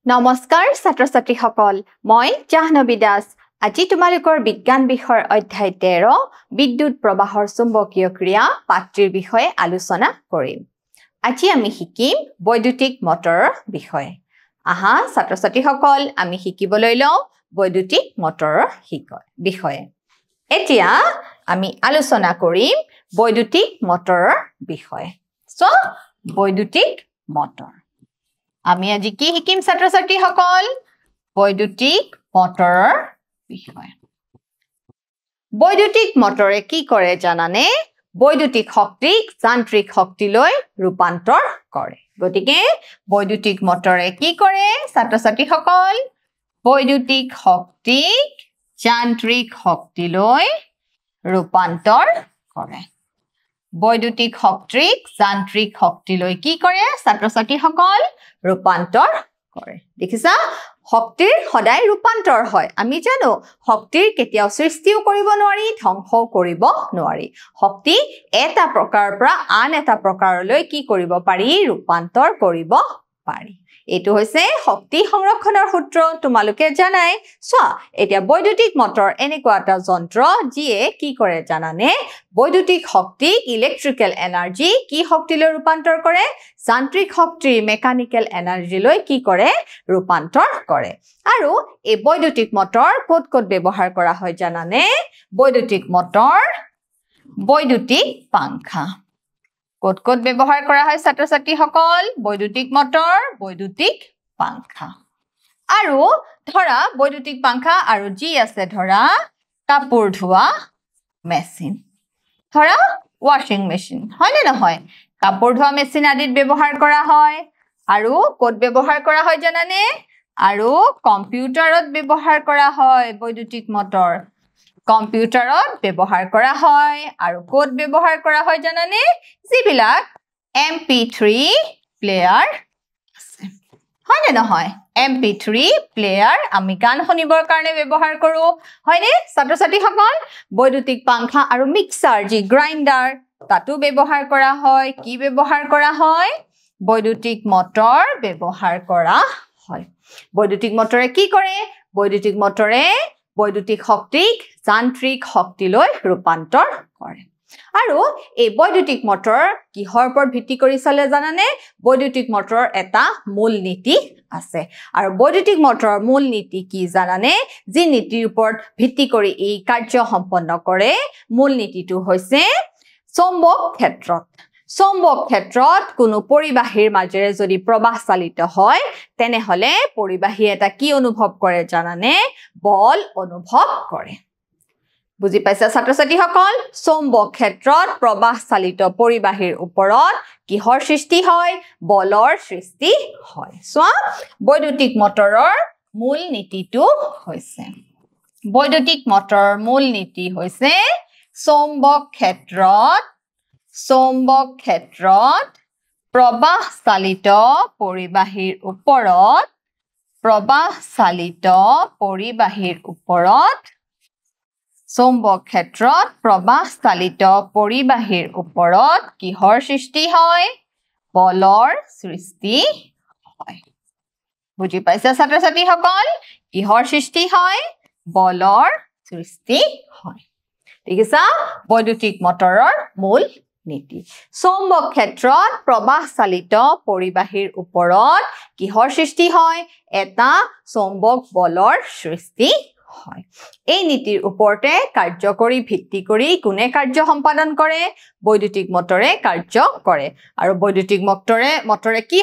নমস্কাৰ ছাত্ৰ-ছাত্ৰী সকল মই জাহ্নবী দাস আজি তোমালোকৰ বিজ্ঞান বিষয়ৰ অধ্যায় 13 বিদ্যুৎ প্ৰবাহৰ চুম্বকীয় ক্ৰিয়া পাঠটিৰ বিষয়ে আলোচনা কৰিম আজি আমি শিকিম বৈদ্যুতিক মটৰৰ বিষয়ে আহা ছাত্ৰ-ছাত্ৰী সকল আমি শিকিবলৈ লওঁ বৈদ্যুতিক মটৰৰ বিষয়ে এতিয়া আমি আলোচনা কৰিম বৈদ্যুতিক মটৰৰ বিষয়ে সো বৈদ্যুতিক মটৰ আমি আজি কি শিকিম ছাত্ৰ-ছাত্ৰী সকল বৈদ্যুতিক মটৰৰ বিষয় বৈদ্যুতিক মটৰে কি কৰে জানানে বৈদ্যুতিক শক্তিক যান্ত্ৰিক শক্তিলৈ ৰূপান্তৰ কৰে গতিকে বৈদ্যুতিক মটৰে কি কৰে ছাত্ৰ-ছাত্ৰী সকল বৈদ্যুতিক শক্তিক যান্ত্ৰিক শক্তিলৈ ৰূপান্তৰ কৰে বৈদ্যুতিক শক্তিক যান্ত্ৰিক শক্তিলৈ কি কৰে ছাত্ৰ-ছাত্ৰী সকল ৰূপান্তৰ কৰে দেখিছা শক্তিৰ সদায় ৰূপান্তৰ হয় আমি জানো শক্তিৰ কেতিয়াও সৃষ্টিও কৰিব নোৱাৰি ধ্বংসও কৰিব নোৱাৰি শক্তি এটা প্ৰকাৰৰ পৰা আন এটা প্ৰকাৰলৈ কি কৰিব পাৰি ৰূপান্তৰ কৰিব পাৰি এটো হৈছে শক্তি সংৰক্ষণৰ সূত্ৰ তোমালোকে জানাই সো এতিয়া বৈদ্যুতিক মটৰ এনেকুৱা এটা যন্ত্ৰ যিয়ে কি কৰে জানানে বৈদ্যুতিক শক্তি ইলেক্ট্ৰিক্যাল এনাৰ্জি কি শক্তিলৈ ৰূপান্তৰ কৰে যান্ত্ৰিক শক্তি মেকানিক্যাল এনাৰ্জিলৈ কি কৰে ৰূপান্তৰ কৰে আৰু এই বৈদ্যুতিক মটৰ ক'ত ব্যৱহাৰ কৰা হয় জানানে বৈদ্যুতিক মটৰ বৈদ্যুতিক পাংখা ক'ত ব্যৱহাৰ কৰা হয় ছাত্ৰ-ছাত্ৰী সকল বৈদ্যুতিক মটৰ বৈদ্যুতিক পাংখা আৰু ধৰা বৈদ্যুতিক পাংখা আৰু যি আছে ধৰা কাপোৰ ধোৱা মেচিন ধৰা ওয়াশিং মেচিন হয় নে নহয় কাপোৰ ধোৱা মেচিন আদিত ব্যৱহাৰ কৰা হয় আৰু ক'ত ব্যৱহাৰ কৰা হয় জানানে আৰু কম্পিউটাৰত ব্যৱহাৰ কৰা হয় বৈদ্যুতিক মটৰ কম্পিউটাৰত ব্যৱহাৰ কৰা হয় আৰু ক'ত ব্যৱহাৰ কৰা হয় জানানে যিবিলাক MP3 প্লেয়াৰ আছে হয় নে নহয় MP3 প্লেয়াৰ আমি গান শুনিবৰ কাৰণে ব্যৱহাৰ কৰো হয় নে ছাত্ৰ-ছাত্ৰী সকল বৈদ্যুতিক পাংখা আৰু মিক্সাৰ যি গ্ৰাইণ্ডাৰ তাতো ব্যৱহাৰ কৰা হয় কি ব্যৱহাৰ কৰা হয় বৈদ্যুতিক মটৰ ব্যৱহাৰ কৰা হয় বৈদ্যুতিক মটৰে কি কৰে বৈদ্যুতিক মটৰে বৈদ্যুতিক শক্তিক যান্ত্ৰিক শক্তিলৈ ৰূপান্তৰ কৰে আৰু এই বৈদ্যুতিক মটৰ কিহৰ ওপৰত ভিত্তি কৰি চলে জানানে বৈদ্যুতিক মটৰৰ এটা মূল নীতি আছে আৰু বৈদ্যুতিক মটৰৰ মূল নীতি কি জানানে যি নীতিৰ ওপৰত ভিত্তি কৰি এই কাৰ্য সম্পন্ন কৰে মূল নীতিটো হৈছে চৌম্বক ক্ষেত্ৰত কোনো পৰিবাহীৰ মাজেৰে যদি প্ৰবাহ চালিত হয় তেনেহলে পৰিবাহী এটা কি অনুভৱ কৰে জানানে বল অনুভৱ কৰে বুজি পাইছা ছাত্ৰ-ছাত্ৰী সকল চৌম্বক ক্ষেত্ৰত প্ৰবাহ চালিত পৰিবাহীৰ ওপৰত কিহৰ সৃষ্টি হয় বলৰ সৃষ্টি হয় সোৱা বৈদ্যুতিক মটৰৰ মূল নীতিটো হৈছে বৈদ্যুতিক মটৰৰ মূল নীতি হৈছে চৌম্বক ক্ষেত্ৰত প্ৰবাহ চালিত পৰিবাহীৰ ওপৰত চৌম্বক ক্ষেত্ৰত প্ৰবাহ চালিত পৰিবাহীৰ ওপৰত কিহৰ সৃষ্টি হয় বলৰ সৃষ্টি হয় বুজি পাইছা ছাত্ৰ-ছাত্ৰী সকল কিহৰ সৃষ্টি হয় বলৰ সৃষ্টি হয় ঠিক আছে বৈদ্যুতিক মটৰৰ মূল নীতি চৌম্বক ক্ষেত্ৰত প্ৰবাহ চালিত পৰিবাহীৰ ওপৰত কিহৰ সৃষ্টি হয় এটা চৌম্বক বলৰ সৃষ্টি হয় এই নীতিৰ ওপৰতে কাৰ্যকৰী ভিত্তি কৰি কোনে কাৰ্য সম্পাদন কৰে বৈদ্যুতিক মটৰে কাৰ্য কৰে আৰু বৈদ্যুতিক মটৰে কি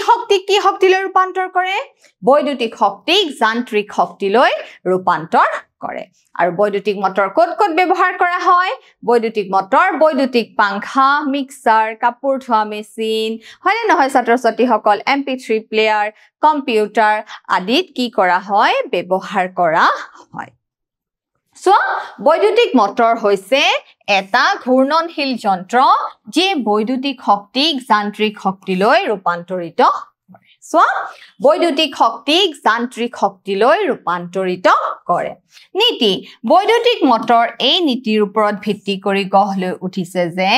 শক্তিলৈ ৰূপান্তৰ কৰে বৈদ্যুতিক শক্তিক যান্ত্ৰিক শক্তিলৈ ৰূপান্তৰ কৰে আৰু বৈদ্যুতিক মটৰ ক'ত ব্যৱহাৰ কৰা হয় বৈদ্যুতিক মটৰ বৈদ্যুতিক পাংখা মিক্সাৰ কাপোৰ ধোৱা মেচিন হয় নে নহয় ছাত্ৰ-ছাত্ৰী সকল MP3 প্লেয়াৰ কম্পিউটাৰ আদিত কি কৰা হয় ব্যৱহাৰ কৰা হয় সো বৈদ্যুতিক মটৰ হৈছে এটা ঘূৰ্ণনশীল যন্ত্ৰ যি বৈদ্যুতিক শক্তিক যান্ত্ৰিক শক্তিলৈ ৰূপান্তৰিত কৰে সোৱা বৈদ্যুতিক শক্তিক যান্ত্ৰিক শক্তিলৈ ৰূপান্তৰিত কৰে নীতি বৈদ্যুতিক মটৰ এই নীতিৰ ওপৰত ভিত্তি কৰি গঢ় লৈ উঠিছে যে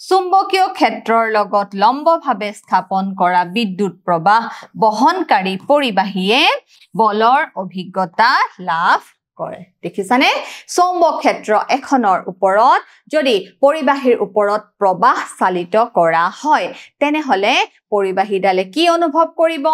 চুম্বকীয় ক্ষেত্ৰৰ লগত লম্বভাৱে স্থাপন কৰা বিদ্যুৎ প্ৰবাহ বহনকাৰী পৰিবাহীয়ে বলৰ অভিজ্ঞতা লাভ কৰে দেখিছানে চুম্বক ক্ষেত্ৰ এখনৰ ওপৰত যদি পৰিবাহীৰ ওপৰত প্ৰবাহ চালিত কৰা হয় তেনেহলে পৰিবাহীডালে কি অনুভৱ কৰিব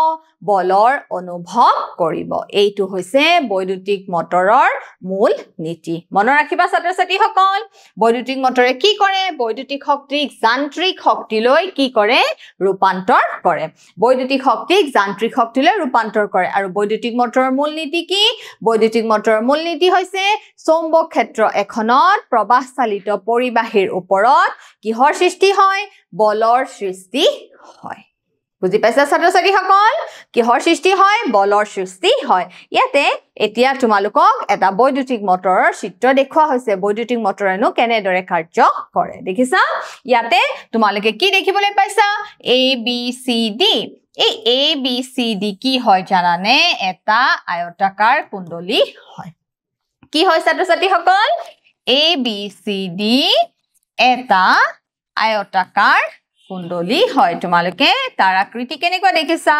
বলৰ অনুভৱ কৰিব এইটো হৈছে বৈদ্যুতিক মটৰৰ মূল নীতি মনত ৰাখিবা ছাত্ৰ-ছাত্ৰীসকল বৈদ্যুতিক মটৰে কি কৰে বৈদ্যুতিক শক্তিক যান্ত্ৰিক শক্তিলৈ কি কৰে ৰূপান্তৰ কৰে বৈদ্যুতিক শক্তিক যান্ত্ৰিক শক্তিলৈ ৰূপান্তৰ কৰে আৰু বৈদ্যুতিক মটৰৰ মূল নীতি কি বৈদ্যুতিক মটৰৰ মূল নীতি হৈছে চুম্বক ক্ষেত্ৰ এখনত প্ৰবাহ চালিত পৰিবাহীৰ ওপৰত কিহৰ সৃষ্টি হয় বলৰ সৃষ্টি হয় বুজি পাইছা ছাত্ৰ-ছাত্ৰীসকল কিহৰ সৃষ্টি হয় বলৰ সৃষ্টি হয় ইয়াতে এতিয়া তোমালোকক এটা বৈদ্যুতিক মটৰৰ চিত্ৰ দেখুৱা হৈছে বৈদ্যুতিক মটৰেনো কেনেদৰে কাৰ্য কৰে দেখিছা ইয়াতে তোমালোকে কি দেখিবলৈ পাইছা A B C D এই A B C D কি হয় জানানে এটা আয়তাকাৰ কুণ্ডলী হয় কি হয় ছাত্ৰ-ছাত্ৰীসকল A B C D এটা আয়তাকাৰ কুণ্ডলী হয় তোমালোকে তাৰ আকৃতি কেনেকুৱা দেখিছা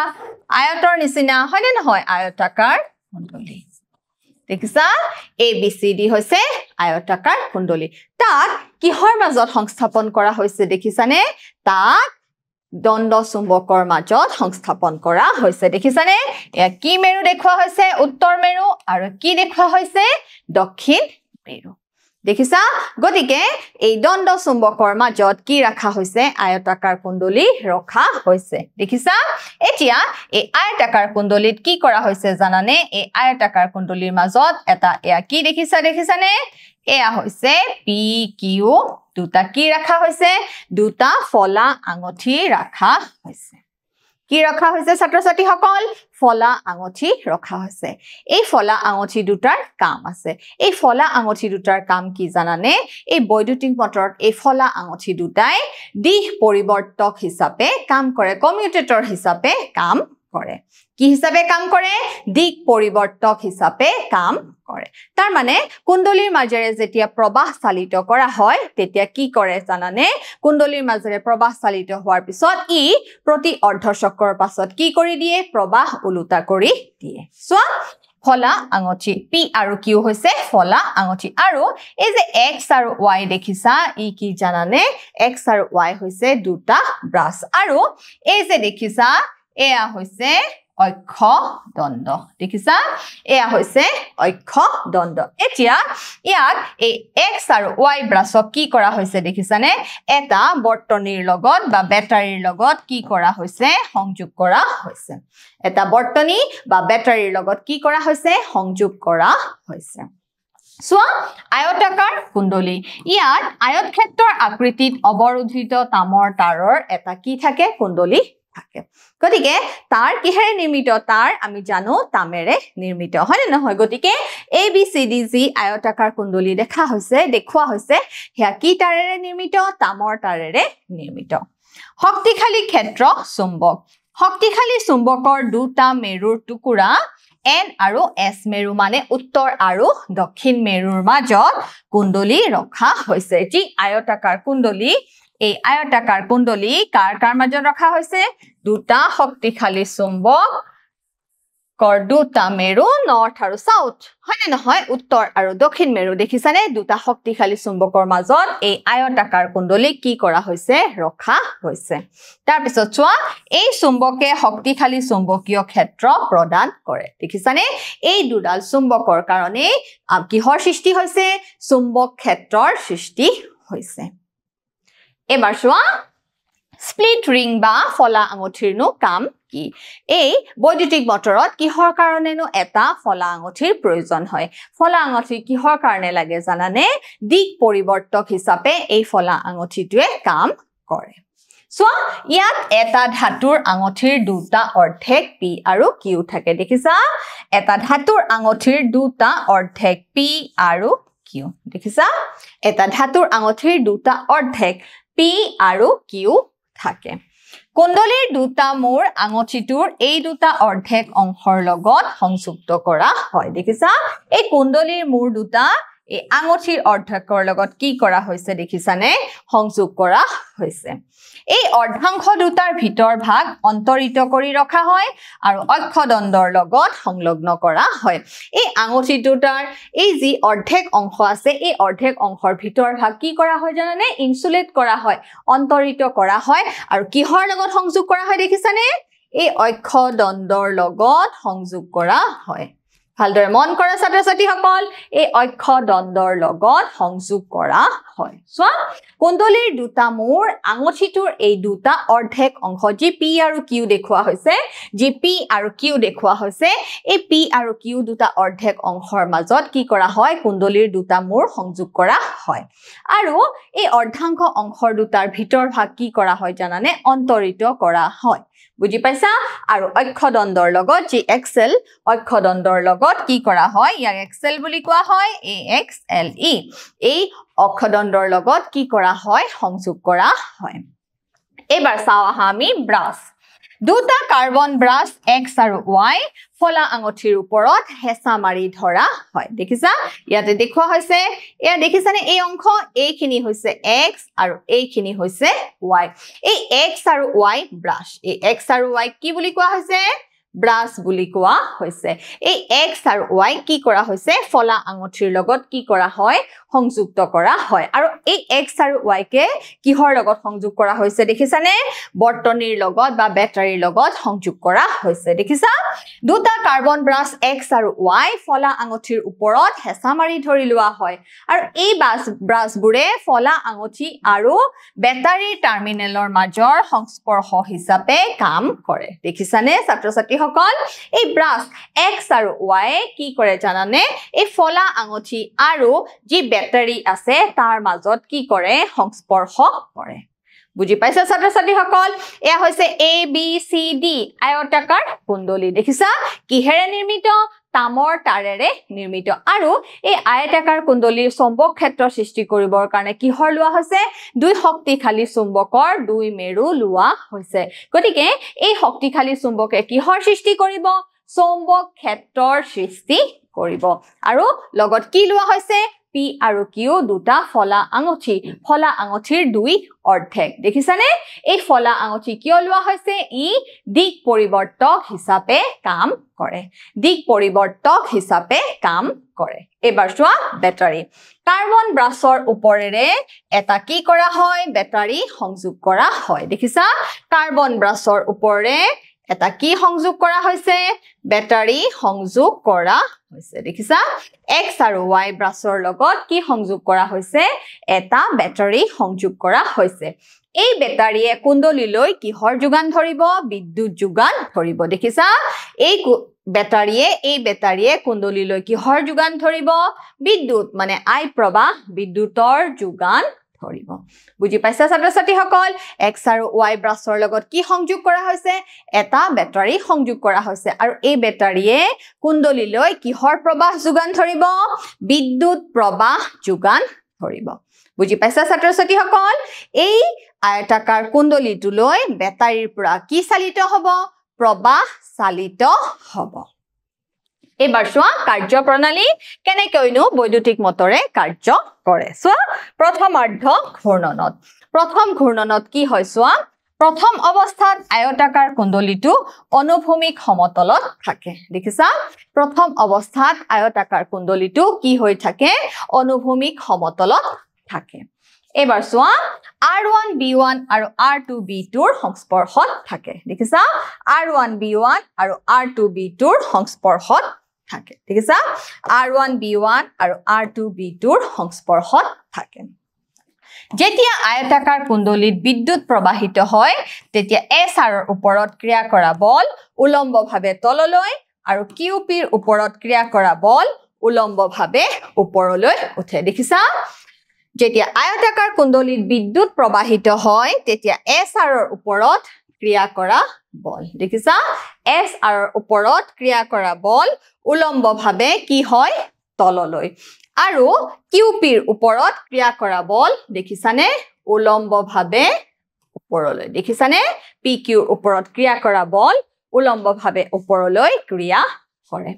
আয়তৰ নিচিনা হয় নে নহয় আয়তাকাৰ কুণ্ডলী দেখিছা ABCD হৈছে আয়তাকাৰ কুণ্ডলী তাক কিহৰ মাজত সংস্থাপন কৰা হৈছে দেখিছানে তাক দণ্ড চুম্বকৰ মাজত সংস্থাপন কৰা হৈছে দেখিছানে এয়া কি মেৰু দেখুৱা হৈছে উত্তৰ মেৰু আৰু কি দেখুৱা হৈছে দক্ষিণ মেৰু দেখিছা গতিকে এই দণ্ড চুম্বকৰ মাজত কি ৰাখা হৈছে আয়তাকাৰ কুণ্ডলী ৰখা হৈছে দেখিছা এতিয়া এই আয়তাকাৰ কুণ্ডলীত কি কৰা হৈছে জানানে এই আয়তাকাৰ কুণ্ডলীৰ মাজত এটা এয়া কি দেখিছানে এয়া হৈছে PQ দুটা কি ৰাখা হৈছে দুটা ফলা আঙঠি ৰাখা হৈছে কি ৰখা হৈছে ছাত্ৰ-ছাত্ৰীসকল ফলা আঙঠি ৰখা হৈছে এই ফলা আঙঠি দুটাৰ কাম আছে এই ফলা আঙঠি দুটাৰ কাম কি জানানে এই বৈদ্যুতিক মটৰত এই ফলা আঙঠি দুটাই দিশ পৰিৱৰ্তক হিচাপে কাম কৰে কমিউটেটৰ হিচাপে কাম কৰে কি হিচাপে কাম কৰে দিশ পৰিৱৰ্তক হিচাপে কাম কৰে তাৰ মানে কুণ্ডলীৰ মাজেৰে যেতিয়া প্ৰবাহ চালিত কৰা হয় তেতিয়া কি কৰে জানানে কুণ্ডলীৰ মাজেৰে প্ৰবাহ চালিত হোৱাৰ পিছত ই প্ৰতি অৰ্ধচক্ৰৰ পাছত কি কৰি দিয়ে প্ৰবাহ উলুটা কৰি দিয়ে সোৱা ফলা আঙঠি P আৰু Q হৈছে ফলা আঙঠি আৰু এই যে X আৰু Y দেখিছা ই কি জানানে X আৰু Y হৈছে দুটা ব্ৰাছ আৰু এই যে দেখিছা এয়া হৈছে অক্ষ দণ্ড দেখিছা এয়া হৈছে অক্ষ দণ্ড এতিয়া ইয়াক এই X আৰু Y ব্ৰাছক কি কৰা হৈছে দেখিছানে এটা বৰ্তনীৰ লগত বা বেটাৰীৰ লগত কি কৰা হৈছে সংযোগ কৰা হৈছে এটা বৰ্তনী বা বেটাৰীৰ লগত কি কৰা হৈছে সংযোগ কৰা হৈছে সোৱা আয়তাকাৰ কুণ্ডলী ইয়াত আয়তক্ষেত্ৰৰ আকৃতিত অৱৰোধিত তামৰ তাৰৰ এটা কি থাকে কুণ্ডলী থাকে গতিকে তাৰ কিহেৰে নিৰ্মিত তাৰ আমি জানো তামেৰে নিৰ্মিত হয় নহয় গতিকে ABCDG আয়তাকাৰ কুণ্ডলী দেখুৱা হৈছে হেয়া কি তাৰেৰে নিৰ্মিত তামৰ তাৰেৰে নিৰ্মিত শক্তিশালী ক্ষেত্ৰ চুম্বক শক্তিশালী চুম্বকৰ দুটা মেৰুৰ টুকুৰা N আৰু S মেৰু মানে উত্তৰ আৰু দক্ষিণ মেৰুৰ মাজত কুণ্ডলী ৰখা হৈছে যি আয়তাকাৰ কুণ্ডলী এই আয়তাকাৰ কুণ্ডলী কাৰ মাজত ৰখা হৈছে দুটা শক্তিশালী চুম্বক কৰ দুটা মেৰু নৰ্থ আৰু সাউথ হয় নহয় উত্তৰ আৰু দক্ষিণ মেৰু দেখিছানে দুটা শক্তিশালী চুম্বকৰ মাজত এই আয়তাকাৰ কুণ্ডলী কি কৰা হৈছে ৰখা হৈছে তাৰ পিছত চোৱা এই চুম্বকে শক্তিশালী চুম্বকীয় ক্ষেত্ৰ প্ৰদান কৰে দেখিছানে এই দুডাল চুম্বকৰ কাৰণে কিহৰ সৃষ্টি হৈছে চুম্বক ক্ষেত্ৰৰ সৃষ্টি হৈছে এবাৰ চোৱা স্প্লিট ৰিং বা ফলা আঙঠিৰনো কাম কি এই বৈদ্যুতিক মটৰত কিহৰ কাৰণেনো এটা ফলা আঙঠিৰ প্ৰয়োজন হয় ফলা আঙঠি কিহৰ কাৰণে লাগে জানানে দিক পৰিৱৰ্তক হিচাপে এই ফলা আঙঠিটোৱে কাম কৰে সোৱা ইয়াত এটা ধাতুৰ আঙঠিৰ দুটা অৰ্ধেক P আৰু Q থাকে দেখিছা এটা ধাতুৰ আঙঠিৰ দুটা অৰ্ধেক P আৰু Q দেখিছা এটা ধাতুৰ আঙঠিৰ দুটা অৰ্ধেক P আৰু Q থাকে কুণ্ডলীৰ দুটা মূৰ আঙঠিটোৰ এই দুটা অৰ্ধেক অংশৰ লগত সংযুক্ত কৰা হয় দেখিছা এই কুণ্ডলীৰ মূৰ দুটা এই আঙঠিৰ অৰ্ধেকৰ লগত কি কৰা হৈছে দেখিছানে সংযোগ কৰা হৈছে এই অৰ্ধাংশ দুটাৰ ভিতৰ ভাগ অন্তৰিত কৰি ৰখা হয় আৰু অক্ষদণ্ডৰ লগত সংলগ্ন কৰা হয় এই আঙঠি দুটাৰ এই যি অৰ্ধেক অংশ আছে এই অৰ্ধেক অংশৰ ভিতৰ ভাগ কি কৰা হয় জানানে ইনসুলেট কৰা হয় অন্তৰিত কৰা হয় আৰু কিহৰ লগত সংযোগ কৰা হয় দেখিছানে এই অক্ষদণ্ডৰ লগত সংযোগ কৰা হয় ভালদৰে মন কৰা ছাত্ৰ-ছাত্ৰী সকল এই অক্ষদণ্ডৰ লগত সংযোগ কৰা হয় চোৱা কুণ্ডলীৰ দুটা মূৰ আঙঠিটোৰ এই দুটা অৰ্ধেক অংশ যি পি আৰু কিউ দেখুৱা হৈছে যি পি আৰু কিউ দেখুৱা হৈছে এই পি আৰু কিউ দুটা অৰ্ধেক অংশৰ মাজত কি কৰা হয় কুণ্ডলীৰ দুটা মূৰ সংযোগ কৰা হয় আৰু এই অৰ্ধাংশ অংশৰ দুটাৰ ভিতৰ ভাগ কি কৰা হয় জানানে অন্তৰিত কৰা হয় বুজি পাইছা আৰু অক্ষদণ্ডৰ লগত যি এক্সেল অক্ষদণ্ডৰ লগত কি কৰা হয় ইয়াক এক্সেল বুলি কোৱা হয় AXLE এই অক্ষদণ্ডৰ লগত কি কৰা হয় সংযোগ কৰা হয় এবাৰ চাও আহা আমি ব্ৰাছ দুটা কাৰ্বন ব্ৰাছ X আৰু Y ফলা আঙঠিৰ ওপৰত হেঁচা মাৰি ধৰা হয় দেখিছা ইয়াতে দেখুৱা হৈছে এয়া দেখিছানে এই অংশ এইখিনি হৈছে X আৰু এইখিনি হৈছে Y এই X আৰু Y ব্ৰাছ এই X আৰু Y কি বুলি কোৱা হৈছে ব্ৰাছ বুলি কোৱা হৈছে এই X আৰু Y কি কৰা হৈছে ফলা আঙঠিৰ লগত কি কৰা হয় সংযুক্ত কৰা হয় আৰু এই X আৰু Y কে কিহৰ লগত সংযোগ কৰা হৈছে দেখিছানে বৰ্তনীৰ লগত বা বেটাৰীৰ লগত সংযোগ কৰা হৈছে দেখিছা দুটা কাৰ্বন ব্ৰাছ X আৰু Y ফলা আঙঠিৰ ওপৰত হেঁচা মাৰি ধৰি লোৱা হয় আৰু এই ব্ৰাছবোৰে ফলা আঙঠি আৰু বেটাৰীৰ টাৰ্মিনেলৰ মাজৰ সংস্পৰ্শ হিচাপে কাম কৰে দেখিছানে ছাত্ৰ-ছাত্ৰী সকল এই ব্ৰাছ X আৰু Y কি কৰে জানানে এই ফলা আঙঠি আৰু যি বেটাৰী আছে তাৰ মাজত কি কৰে সংস্পৰ্শ কৰে বুজি পাইছা ছাত্ৰ-ছাত্ৰী সকল এয়া হৈছে ABCD আয়তাকাৰ কুণ্ডলী দেখিছা কিহেৰে নিৰ্মিত তামৰ তাৰেৰে নিৰ্মিত আৰু এই আয়তাকাৰ কুণ্ডলীৰ চুম্বক ক্ষেত্ৰ সৃষ্টি কৰিবৰ কাৰণে কিহৰ লোৱা হৈছে দুই শক্তিশালী চুম্বকৰ দুই মেৰু লোৱা হৈছে গতিকে এই শক্তিশালী চুম্বকে কিহৰ সৃষ্টি কৰিব চুম্বক ক্ষেত্ৰৰ সৃষ্টি কৰিব আৰু লগত কি লোৱা হৈছে P আৰু Q দুটা ফলা আঙঠিৰ দুই অৰ্ধেক দেখিছানে এই ফলা আঙঠি কিয় লোৱা হৈছে ই দিক পৰিৱৰ্তক হিচাপে কাম কৰে এবাৰ চোৱা বেটাৰী কাৰ্বন ব্ৰাছৰ ওপৰেৰে এটা কি কৰা হয় বেটাৰী সংযোগ কৰা হয় দেখিছা কাৰ্বন ব্ৰাছৰ ওপৰেৰে এটা কি সংযোগ কৰা হৈছে বেটাৰী সংযোগ কৰা হৈছে দেখিছা X আৰু Y ব্ৰাছৰ লগত কি সংযোগ কৰা হৈছে এটা বেটাৰী সংযোগ কৰা হৈছে এই বেটাৰীয়ে কুণ্ডলীলৈ কিহৰ যোগান ধৰিব বিদ্যুৎ যোগান ধৰিব দেখিছা এই বেটাৰীয়ে কুণ্ডলীলৈ কিহৰ যোগান ধৰিব বিদ্যুৎ মানে আই প্ৰবাহ বিদ্যুতৰ যোগান ধৰিব বুজি পাইছা ছাত্ৰ-ছাত্ৰী সকল X আৰু Y ব্ৰাছৰ লগত কি সংযোগ কৰা হৈছে এটা বেটাৰী সংযোগ কৰা হৈছে আৰু এই বেটাৰীয়ে কুণ্ডলীলৈ কিহৰ প্ৰবাহ যোগান ধৰিব বিদ্যুৎ প্ৰবাহ যোগান ধৰিব বুজি পাইছা ছাত্ৰ-ছাত্ৰী সকল এই আয়তাকাৰ কুণ্ডলীটোলৈ বেটাৰীৰ পৰা কি চালিত হ'ব প্ৰবাহ চালিত হ'ব এবাৰ চোৱা কাৰ্যপ্ৰণালী কেনেকৈনো বৈদ্যুতিক মটৰে কাৰ্য কৰে চোৱা প্ৰথম ঘূৰ্ণনত কি হয় চোৱা প্ৰথম অৱস্থাত আয়তাকাৰ কুণ্ডলীটো অনুভূমিক সমতলত থাকে দেখিছা প্ৰথম অৱস্থাত আয়তাকাৰ কুণ্ডলীটো কি হৈ থাকে অনুভূমিক সমতলত থাকে এবাৰ চোৱা R1B1 আৰু R2B2 ৰ সংস্পৰ্শত থাকে দেখিছা R1B1 আৰু R2B2 ৰ সংস্পৰ্শত থাকে দেখিছা R1B1 আৰু R2B2 ৰ সংস্পৰ্শত থাকে যেতিয়া আয়তাকাৰ কুণ্ডলীত বিদ্যুৎ প্ৰবাহিত হয় তেতিয়া S ৰ ওপৰত ক্ৰিয়া কৰা বল উলম্বভাৱে তললৈ আৰু QP ৰ ওপৰত ক্ৰিয়া কৰা বল উলম্বভাৱে ওপৰলৈ উঠে দেখিছা যেতিয়া আয়তাকাৰ কুণ্ডলীত বিদ্যুৎ প্ৰবাহিত হয় তেতিয়া S ৰ ওপৰত ক্ৰিয়া কৰা বল দেখিছা S ৰ ওপৰত ক্ৰিয়া কৰা বল উলম্বভাৱে কি হয় তললৈ আৰু QP ৰ ওপৰত ক্ৰিয়া কৰা বল দেখিছানে উলম্বভাৱে ওপৰলৈ দেখিছানে PQ ওপৰত ক্ৰিয়া কৰা বল উলম্বভাৱে ওপৰলৈ ক্ৰিয়া কৰে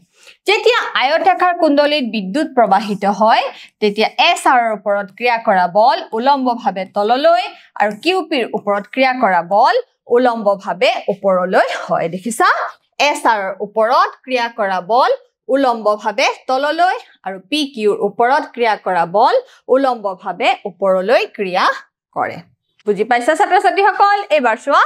যেতিয়া আয়তাকাৰ কুণ্ডলীত বিদ্যুৎ প্ৰবাহিত হয় তেতিয়া SR ৰ ওপৰত ক্ৰিয়া কৰা বল উলম্বভাৱে তললৈ আৰু QP ৰ ওপৰত ক্ৰিয়া কৰা বল উলম্বভাৱে ওপৰলৈ হয় দেখিছা SR ৰ ওপৰত ক্ৰিয়া কৰা বল উলম্বভাৱে তললৈ আৰু PQ ৰ ওপৰত ক্ৰিয়া কৰা বল উলম্বভাৱে ওপৰলৈ ক্ৰিয়া কৰে বুজি পাইছা ছাত্ৰ ছাত্ৰীসকল এবাৰ চোৱা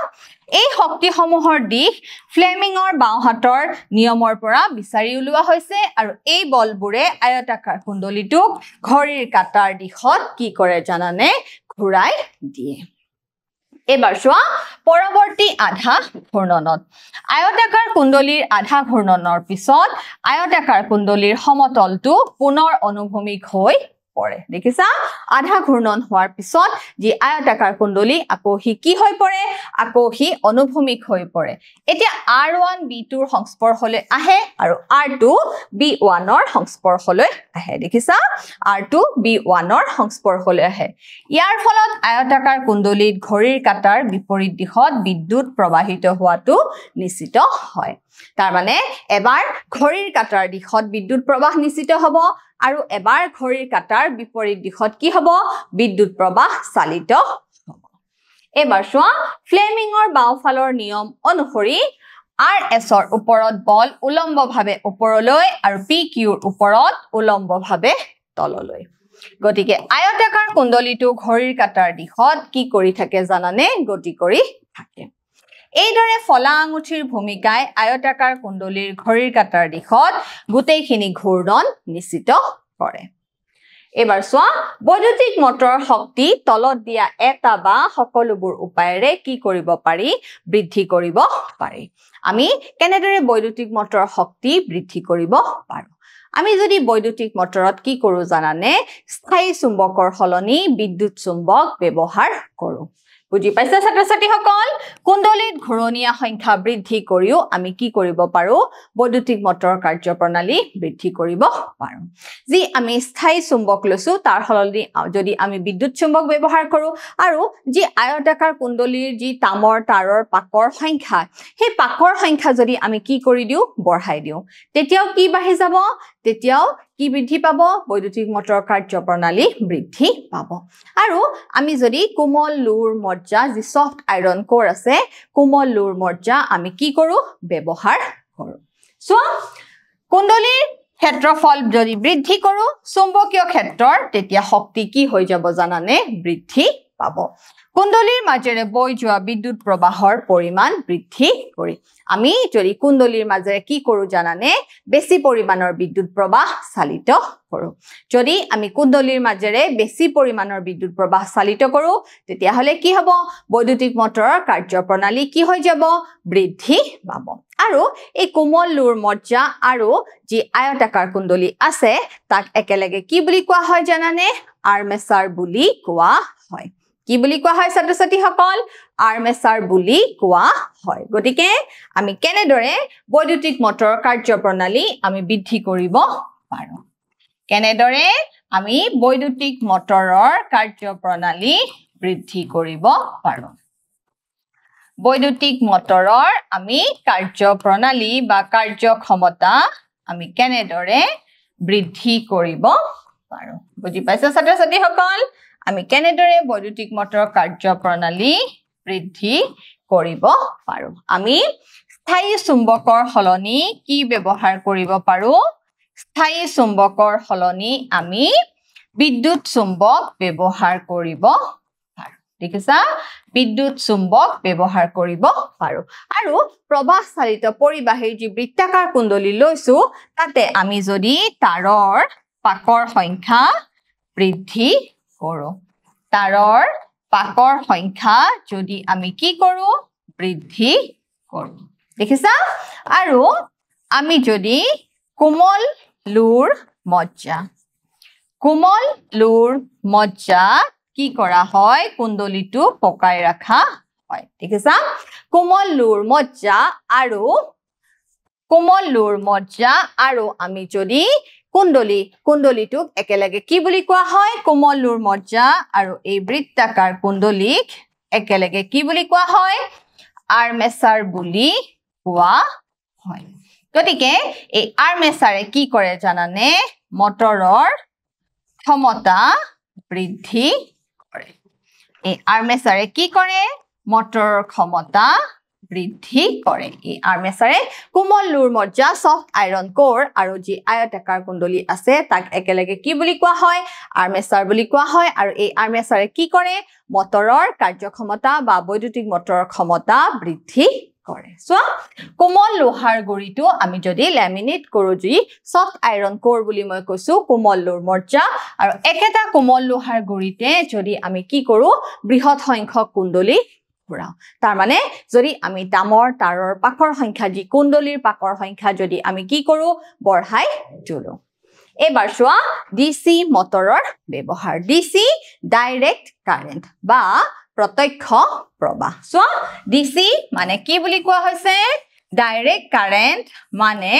এই শক্তিসমূহৰ দিশ ফ্লেমিঙৰ বাওহাতৰ নিয়মৰ পৰা বিচাৰি উলোৱা হৈছে আৰু এই বলবোৰে আয়তাকাৰ কুণ্ডলীটোক ঘড়ীৰ কাটাৰ দিশত কি কৰে জানানে ঘূৰাই দিয়ে এবাৰ চোৱা পৰৱৰ্তী আধা ঘূৰ্ণনত আয়তাকাৰ কুণ্ডলীৰ আধা ঘূৰ্ণনৰ পিছত আয়তাকাৰ কুণ্ডলীৰ সমতলটো পুনৰ অনুভূমিক হৈ পৰে দেখিছা আধা ঘূৰ্ণন হোৱাৰ পিছত যি আয়তাকাৰ কুণ্ডলী আকৌ হি কি হৈ পৰে আকৌ হি অনুভূমিক হৈ পৰে এতিয়া R1 B2 ৰ সংস্পৰ্শলৈ আহে আৰু R2 B1 ৰ সংস্পৰ্শলৈ আহে দেখিছা R2 B1 ৰ সংস্পৰ্শলৈ আহে ইয়াৰ ফলত আয়তাকাৰ কুণ্ডলীত ঘড়ীৰ কাটাৰ বিপৰীত দিশত বিদ্যুৎ প্ৰবাহিত হোৱাটো নিশ্চিত হয় তাৰ মানে এবাৰ ঘড়ীৰ কাটাৰ দিশত বিদ্যুৎ প্ৰবাহ নিশ্চিত হ'ব আৰু এবাৰ ঘড়ীৰ কাটাৰ বিপৰীত দিশত কি হ'ব বিদ্যুৎ প্ৰবাহ চালিত হ'ব এবাৰ চোৱা ফ্লেমিঙৰ বাওফালৰ নিয়ম অনুসৰি RS ৰ ওপৰত বল উলম্বভাৱে ওপৰলৈ আৰু PQ ৰ ওপৰত উলম্বভাৱে তললৈ গতিকে আয়তাকাৰ কুণ্ডলীটো ঘড়ীৰ কাটাৰ দিশত কি কৰি থাকে জানানে গতি কৰি থাকে এইদৰে ফলা আঙুঠিৰ ভূমিকাই আয়তাকাৰ কুণ্ডলীৰ ঘড়ীৰ কাটাৰ দিশত গোটেইখিনি ঘূৰ্ণন নিশ্চিত কৰে এবাৰ চোৱা বৈদ্যুতিক মটৰৰ শক্তি তলত দিয়া এটা বা সকলোবোৰ উপায়েৰে কি কৰিব পাৰি বৃদ্ধি কৰিব পাৰি আমি কেনেদৰে বৈদ্যুতিক মটৰৰ শক্তি বৃদ্ধি কৰিব পাৰো আমি যদি বৈদ্যুতিক মটৰত কি কৰো জানানে স্থায়ী চুম্বকৰ সলনি বিদ্যুৎ চুম্বক ব্যৱহাৰ কৰো বুজি পাইছা ছাত্ৰ ছাত্ৰীসকল কুণ্ডলীত ঘূৰণীয়া সংখ্যা বৃদ্ধি কৰিও আমি কি কৰিব পাৰো বৈদ্যুতিক মটৰৰ কাৰ্যপ্ৰণালী বৃদ্ধি কৰিব পাৰো যি আমি স্থায়ী চুম্বক লৈছো তাৰ সলনি যদি আমি বিদ্যুৎ চুম্বক ব্যৱহাৰ কৰো আৰু যি আয়তাকাৰ কুণ্ডলীৰ যি তামৰ তাৰৰ পাকৰ সংখ্যা সেই পাকৰ সংখ্যা যদি আমি কি কৰি দিও বঢ়াই দিও তেতিয়াও কি বাঢ়ি যাব তেতিয়াও কি বৃদ্ধি পাব বৈদ্যুতিক মটৰৰ কাৰ্যপ্ৰণালী বৃদ্ধি পাব আৰু আমি যদি কোমল লুৰ মজ্জা যি সফট আইৰন কোৰ আছে কোমল লুৰ মজ্জা আমি কি কৰো ব্যৱহাৰ কৰো সো কুণ্ডলীৰ ক্ষেত্ৰফল যদি বৃদ্ধি কৰো চুম্বকীয় ক্ষেত্ৰৰ তেতিয়া শক্তি কি হৈ যাব জানানে বৃদ্ধি পাব কুণ্ডলীৰ মাজেৰে বৈ যোৱা বিদ্যুৎ প্ৰবাহৰ পৰিমাণ বৃদ্ধি কৰি আমি যদি কুণ্ডলীৰ মাজেৰে কি কৰো জানানে বেছি পৰিমাণৰ বিদ্যুৎ প্ৰবাহ চালিত কৰো যদি আমি কুণ্ডলীৰ মাজেৰে বেছি পৰিমাণৰ বিদ্যুৎ প্ৰবাহ চালিত কৰো তেতিয়া হলে কি হ'ব বৈদ্যুতিক মটৰৰ কাৰ্যপ্ৰণালী কি হৈ যাব বৃদ্ধি পাব আৰু এই কোমল লুৰ মজ্জা আৰু যি আয়তাকাৰ কুণ্ডলী আছে তাক একেলগে কি বুলি কোৱা হয় জানানে আৰ্মেচাৰ বুলি কোৱা হয় কি বুলি কোৱা হয় ছাত্ৰ ছাত্ৰীসকল আৰ্মেচাৰ বুলি কোৱা হয় গতিকে আমি কেনেদৰে বৈদ্যুতিক মটৰৰ কাৰ্যপ্ৰণালী আমি বৃদ্ধি কৰিব পাৰো কেনেদৰে আমি বৈদ্যুতিক মটৰৰ কাৰ্যপ্ৰণালী বৃদ্ধি কৰিব পাৰো বৈদ্যুতিক মটৰৰ আমি কাৰ্যপ্ৰণালী বা কাৰ্যক্ষমতা আমি কেনেদৰে বৃদ্ধি কৰিব পাৰো বুজি পাইছা ছাত্ৰ ছাত্ৰীসকল আমি কেনেদৰে বৈদ্যুতিক মটৰৰ কাৰ্যপ্ৰণালী বৃদ্ধি কৰিব পাৰো আমি স্থায়ী চুম্বকৰ সলনি কি ব্যৱহাৰ কৰিব পাৰো স্থায়ী চুম্বকৰ সলনি আমি বিদ্যুৎ চুম্বক ব্যৱহাৰ কৰিব পাৰো দেখিছা বিদ্যুৎ চুম্বক ব্যৱহাৰ কৰিব পাৰো আৰু প্ৰবাহ চালিত পৰিবাহীৰ যি বৃত্তাকাৰ কুণ্ডলী লৈছো তাতে আমি যদি তাৰৰ পাকৰ সংখ্যা বৃদ্ধি কৰো তাৰৰ পাকৰ সংখ্যা যদি আমি কি কৰো বৃদ্ধি কৰো দেখিছা আৰু আমি যদি কোমল লুৰ মজ্জা কি কৰা হয় কুণ্ডলীটো পকাই ৰাখা হয় দেখিছা কোমল লুৰ মজ্জা আৰু আমি যদি কুণ্ডলীটোক একেলগে কি বুলি কোৱা হয় কোমল লুৰ মজ্জা আৰু এই বৃত্তাকাৰ কুণ্ডলীক একেলগে কি বুলি কোৱা হয় আৰ্মেচাৰ বুলি কোৱা হয় গতিকে এই আৰ্মেচাৰে কি কৰে জানানে মটৰৰ ক্ষমতা বৃদ্ধি কৰে এই আৰ্মেচাৰে কি কৰে মটৰৰ ক্ষমতা বৃদ্ধি কৰে এই আৰ্মেচাৰে কোমল লোৰ মজ্জা সফট আইৰন কোৰ আৰু যি আয়তাকাৰ কুণ্ডলী আছে তাক একেলগে কি বুলি কোৱা হয় আৰ্মেচাৰ বুলি কোৱা হয় আৰু এই আৰ্মেচাৰে কি কৰে মটৰৰ কাৰ্যক্ষমতা বা বৈদ্যুতিক মটৰৰ ক্ষমতা বৃদ্ধি কৰে সো কোমল লোহাৰ গুৰিটো আমি যদি লেমিনেট কৰো যি সফট আইৰন কোৰ বুলি মই কৈছো কোমল লোৰ মজ্জা আৰু একেটা কোমল লোহাৰ গুৰিতে যদি আমি কি কৰো বৃহৎ সংখ্যক কুণ্ডলী ঘুৰাও তাৰ মানে যদি আমি তামৰ তাৰৰ পাকৰ সংখ্যা যি কুণ্ডলীৰ পাকৰ সংখ্যা যদি আমি কি কৰো বঢ়াই তুলো এবাৰ চোৱা ডিসি মটৰৰ ব্যৱহাৰ ডিসি ডাইৰেক্ট কাৰেন্ট বা প্ৰত্যক্ষ প্ৰবাহ চোৱা ডিসি মানে কি বুলি কোৱা হৈছে ডাইৰেক্ট কাৰেন্ট মানে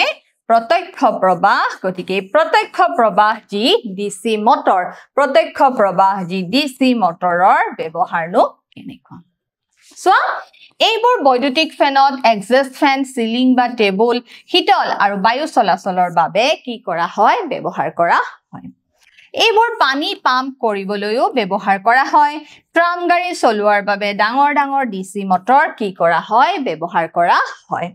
প্ৰত্যক্ষ প্ৰবাহ গতিকে প্ৰত্যক্ষ প্ৰবাহ যি ডিসি মটৰ প্ৰত্যক্ষ প্ৰবাহ যি ডিসি মটৰৰ ব্যৱহাৰনো কেনেকুৱা সো এইবোৰ বৈদ্যুতিক ফেনত এক্সস্ট ফেন সিলিং বা টেবুল হিটল আৰু বায়ু চলাচলৰ বাবে কি কৰা হয় ব্যৱহাৰ কৰা হয় এইবোৰ পানী পাম্প কৰিবলৈও ব্যৱহাৰ কৰা হয় ট্ৰাম গাড়ী চলোৱাৰ বাবে ডাঙৰ ডাঙৰ ডিসি মটৰ কি কৰা হয় ব্যৱহাৰ কৰা হয়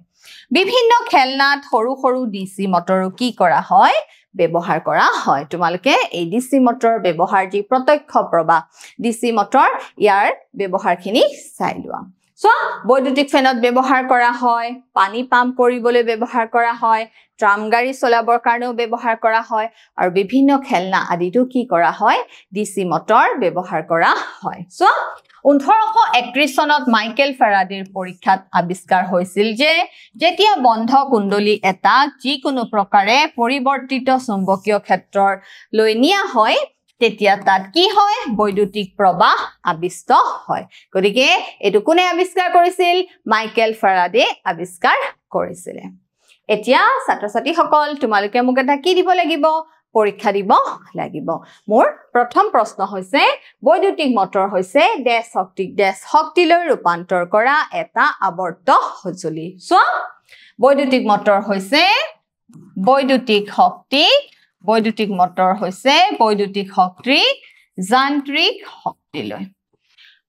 বিভিন্ন খেলনাত সৰু সৰু ডিসি মটৰো কি কৰা হয় ব্যৱহাৰ কৰা হয় তোমালোকে এই ডিসি মটৰ ব্যৱহাৰ যি প্ৰত্যক্ষ প্ৰবাহ ডিসি মটৰ ইয়াৰ ব্যৱহাৰখিনি চাই লোৱা সো বৈদ্যুতিক ফেনত ব্যৱহাৰ কৰা হয় পানী পাম্প কৰিবলৈ ব্যৱহাৰ কৰা হয় ট্ৰাম গাড়ী চলাবৰ কাৰণেও ব্যৱহাৰ কৰা হয় আৰু বিভিন্ন খেলনা আদিটো কি কৰা হয় ডিসি মটৰ ব্যৱহাৰ কৰা হয় সো 1831 চনত মাইকেল ফেৰাডেৰ পৰীক্ষাত আৱিষ্কাৰ হৈছিল যে যেতিয়া বন্ধ কুণ্ডলী এটা যিকোনো প্ৰকাৰে পৰিৱৰ্তিত চুম্বকীয় ক্ষেত্ৰৰ লৈ নিয়া হয় তেতিয়া তাত কি হয় বৈদ্যুতিক প্ৰবাহ আবিষ্ট হয় গতিকে এটো কোনে আৱিষ্কাৰ কৰিছিল মাইকেল ফেৰাডে আৱিষ্কাৰ কৰিছিল এতিয়া ছাত্ৰ-ছাত্ৰী সকল তোমালোকে মোক এটা কি দিব লাগিব পৰীক্ষা দিব লাগিব মোৰ প্ৰথম প্ৰশ্ন হৈছে বৈদ্যুতিক মটৰ হৈছে ডেছ শক্তিলৈ ৰূপান্তৰ কৰা এটা আৱৰ্ত সঁজুলি সো বৈদ্যুতিক মটৰ হৈছে বৈদ্যুতিক মটৰ হৈছে বৈদ্যুতিক শক্তি যান্ত্ৰিক শক্তিলৈ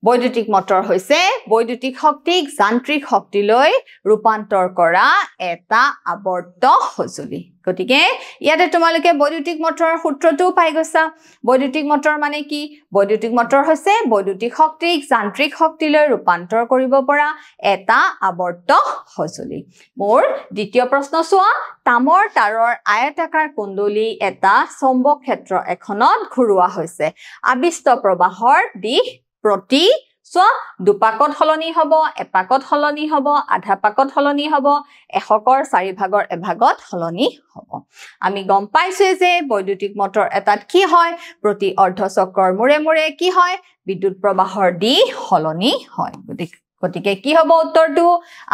বৈদ্যুতিক মটৰ হৈছে বৈদ্যুতিক শক্তিক যান্ত্ৰিক শক্তিলৈ ৰূপান্তৰ কৰা এটা আৱৰ্ত সঁজুলি গতিকে ইয়াতে তোমালোকে বৈদ্যুতিক মটৰৰ সূত্ৰটো পাই গৈছা বৈদ্যুতিক মটৰ মানে কি বৈদ্যুতিক মটৰ হৈছে বৈদ্যুতিক শক্তিক যান্ত্ৰিক শক্তিলৈ ৰূপান্তৰ কৰিব পৰা এটা আৱৰ্ত সঁজুলি মোৰ দ্বিতীয় প্ৰশ্ন চোৱা তামৰ তাৰৰ আয়তাকাৰ কুণ্ডলী এটা চৌম্বক ক্ষেত্ৰ এখনত ঘূৰোৱা হৈছে আবিষ্ট প্ৰবাহৰ দিশ প্ৰতি সো দুপাকত হলনি হ'ব এপাকত হলনি হ'ব আধা পাকত হলনি হ'ব এশকৰ 4 ভাগৰ এভাগত হলনি হ'ব আমি গম পাইছো যে বৈদ্যুতিক মটৰ এটাত কি হয় প্ৰতি অৰ্ধ চক্ৰৰ মুৰে মুৰে কি হয় বিদ্যুৎ প্ৰবাহৰ দিশ হলনি হয় গতিকে কি হ'ব উত্তৰটো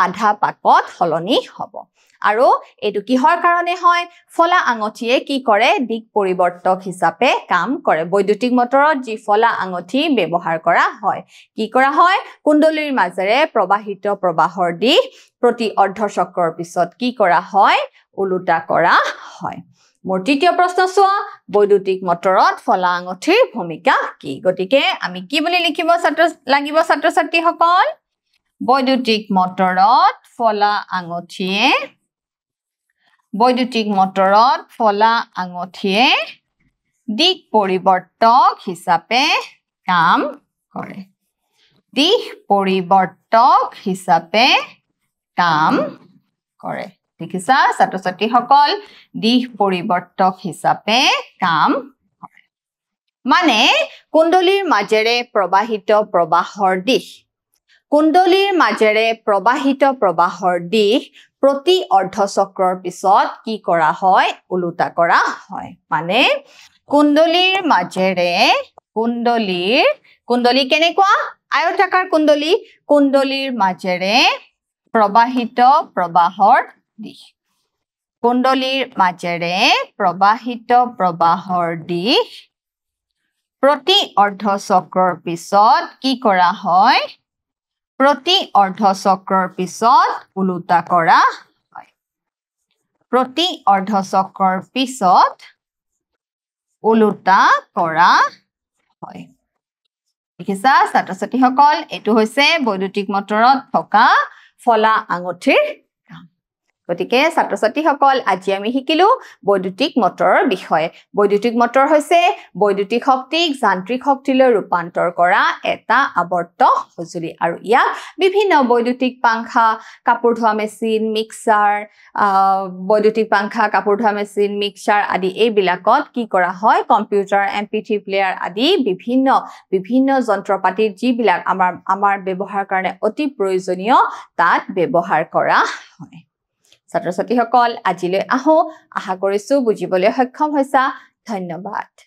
আধা পাকত হলনি হ'ব আৰু এটো কিহৰ কাৰণে হয় ফলা আঙঠিয়ে কি কৰে দিক পৰিৱৰ্তক হিচাপে কাম কৰে বৈদ্যুতিক মটৰত যি ফলা আঙঠি ব্যৱহাৰ কৰা হয় কি কৰা হয় কুণ্ডলীৰ মাজেৰে প্ৰবাহিত প্ৰবাহৰ দিশ প্ৰতি অৰ্ধ চক্ৰৰ পিছত কি কৰা হয় উলুটা কৰা হয় মোৰ তৃতীয় প্ৰশ্ন চোৱা বৈদ্যুতিক মটৰত ফলা আঙঠিৰ ভূমিকা কি গতিকে আমি কি বুলি লিখিব ছাত্ৰ-ছাত্ৰী সকল বৈদ্যুতিক মটৰত ফলা আঙঠিয়ে দিক পৰিৱৰ্তক হিচাপে কাম কৰে দেখিছা ছাত্ৰ-ছাত্ৰী সকল দিশ পৰিৱৰ্তক হিচাপে কাম কৰে মানে কুণ্ডলীৰ মাজেৰে প্ৰবাহিত প্ৰবাহৰ দিশ প্ৰতি অৰ্ধ চক্ৰৰ পিছত কি কৰা হয় উলুটা কৰা হয় মানে কুণ্ডলীৰ মাজেৰে কুণ্ডলী কেনেকুৱা আয়তাকাৰ কুণ্ডলীৰ মাজেৰে প্ৰবাহিত প্ৰবাহৰ দিশ প্ৰতি অৰ্ধ চক্ৰৰ পিছত কি কৰা হয় প্ৰতি অৰ্ধচক্ৰৰ পিছত ওলোটা কৰা হয় প্ৰতি অৰ্ধচক্ৰৰ পিছত ওলোটা কৰা হয় দেখিছা ছাত্ৰ-ছাত্ৰীসকল এটো হৈছে বৈদ্যুতিক মটৰত থকা ফলা আঙুঠিৰ কাম গতিকে ছাত্ৰ-ছাত্ৰীসকল আজি আমি শিকিলো বৈদ্যুতিক মটৰৰ বিষয়ে বৈদ্যুতিক মটৰ হৈছে বৈদ্যুতিক শক্তিক যান্ত্ৰিক শক্তিলৈ ৰূপান্তৰ কৰা এটা আৱৰ্ত সঁজুলি আৰু ইয়াক বিভিন্ন বৈদ্যুতিক পাংখা কাপোৰ ধোৱা মেচিন মিক্সাৰ বৈদ্যুতিক পাংখা কাপোৰ ধোৱা মেচিন মিক্সাৰ আদি এইবিলাকত কি কৰা হয় কম্পিউটাৰ MP3 প্লেয়াৰ আদি বিভিন্ন যন্ত্ৰপাতি যিবিলাক আমাৰ ব্যৱহাৰ কাৰণে অতি প্ৰয়োজনীয় তাত ব্যৱহাৰ কৰা হয় ছাত্ৰ-ছাত্ৰীসকল আজিলৈ আহো আশা কৰিছো বুজিবলৈ সক্ষম হৈছা ধন্যবাদ